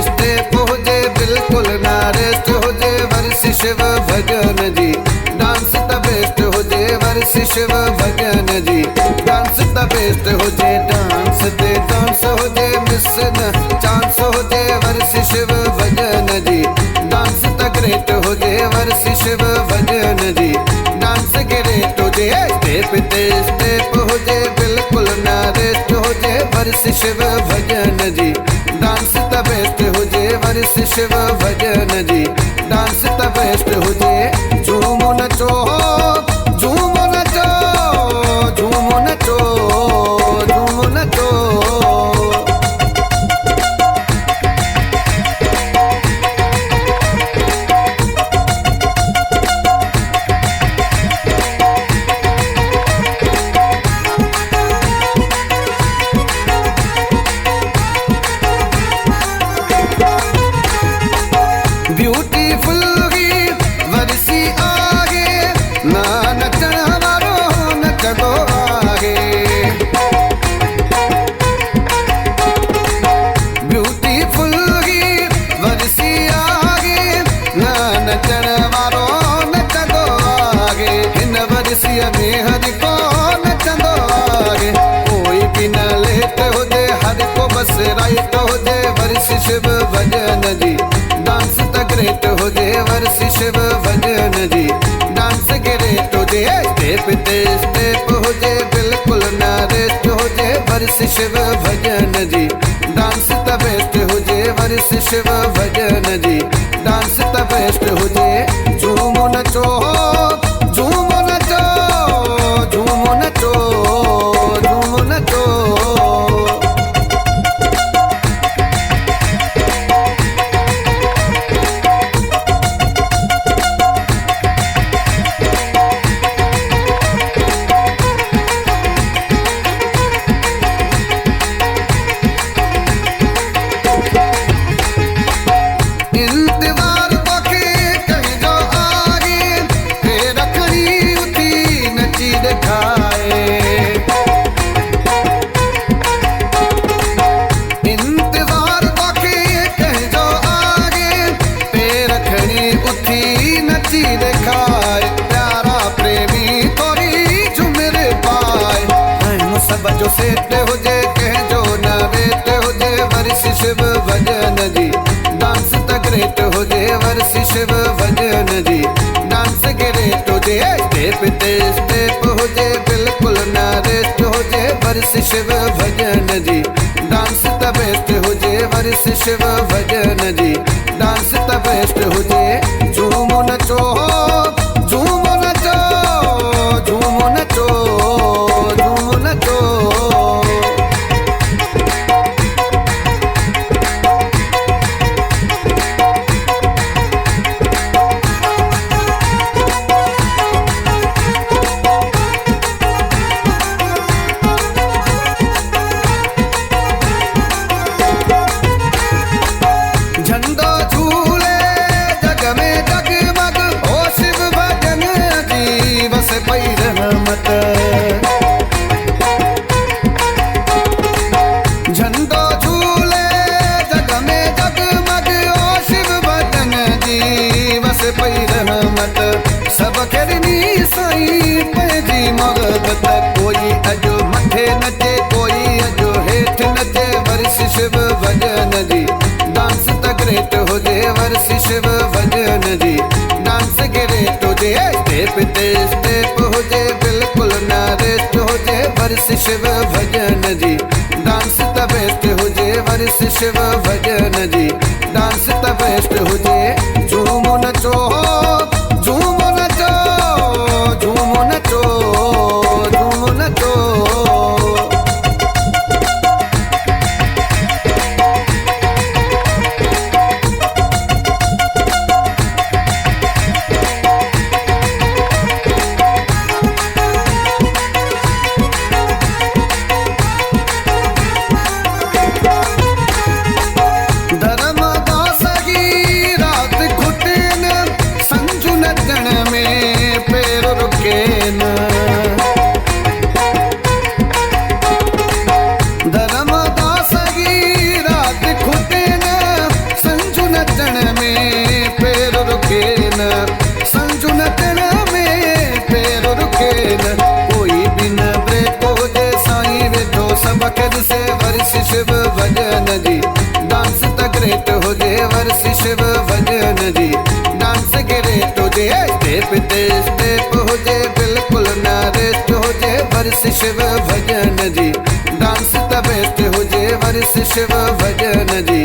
Step हो जे बिल्कुल ना रेस्ट हो जे वर्ष शिव भजन जी। डांस द बेस्ट हो जे वर्ष शिव भजन जी। डांस द बेस्ट हो जे डांस दे डांस हो जे मिस न चांस हो जे वर्ष शिव भजन जी। डांस द ग्रेट हो जे वर्ष शिव भजन जी। डांस ग्रेट हो जे स्टेप हो जे बिल्कुल ना रेस्ट हो जे वर्ष शिव भजन जी। डांस द बेस्ट हो जे वर्ष शिव भजन जी। डांस द बेस्ट हो जे झूमो नचो झूमो नचो झूमो नचो झूमो नचो। ब्यूटीफुल ही वर्षी आगे ना नचण वारो नचंदो आगे। ब्यूटीफुल ही वर्षी आगे ना नचण वारो नचंदो आगे। हिन वर्षीअ में हर को नचंदो आगे। कोई भी न लेट हो जे हर को बस राइट हो जे वर्ष शिव भजन जी। डांस द ग्रेट हो जे वर्ष शिव भजन जी। डांस ग्रेट हो जे स्टेप हो जे बिल्कुल ना रेस्ट हो जे वर्ष शिव भजन जी। डांस द बेस्ट हो जे वर्ष शिव भजन जी। डांस द बेस्ट हो जे झूमो नचो झूमो नचो झूमो नचो झूमो नचो। इंतजार बाकी कहीं जो आगे ते रखड़ी उठी नची दिखाए। इंतजार बाकी कहीं जो आगे ते रखड़ी उठी नची दिखाए। प्यारा प्रेमी थोड़ी झुमर पाए। सब जो सेट हो जे कहीं जो न बेट हो जे वर्ष शिव भजन जी। डांस द ग्रेट हो जे वर्ष शिव भजन जी। डांस ग्रेट हो जे स्टेप हो जे बिल्कुल ना रेस्ट हो जे वर्ष शिव भजन जी। डांस द बेस्ट हो जे वर्ष शिव भजन जी। डांस द बेस्ट हो जे झूमो नचो झूमो नचो झूमो नचो झूमो नचो। झंडो झूले जग में जगमग ओ शिव भजन जी। बस पई रहमत झंडो झूले जग में जगमग ओ शिव भजन जी। बस पई रहमत सब करनी साईं पंहिंजी मोहब्बत। कोई अजो मथे नचे कोई अजो हेठ नचे वर्ष शिव भजन जी। डांस द ग्रेट हो जे वर्ष शिव भजन जी। डांस ग्रेट हो जे स्टेप हो जे बिल्कुल ना रेस्ट हो जे वर्ष शिव भजन जी। डांस द बेस्ट हो जे वर्ष शिव भजन जी। डांस द बेस्ट हो जे झूमो नचो झूमो नचो झूमो नचो झूमो नचो। धर्मदास की रात घुटन संजू हुजे स्टेप ते स्टेप हुजे बिल्कुल ना रेस्ट हुजे वर्ष शिव भजन जी डांस त बेस्ट हुजे वर्ष शिव भजन जी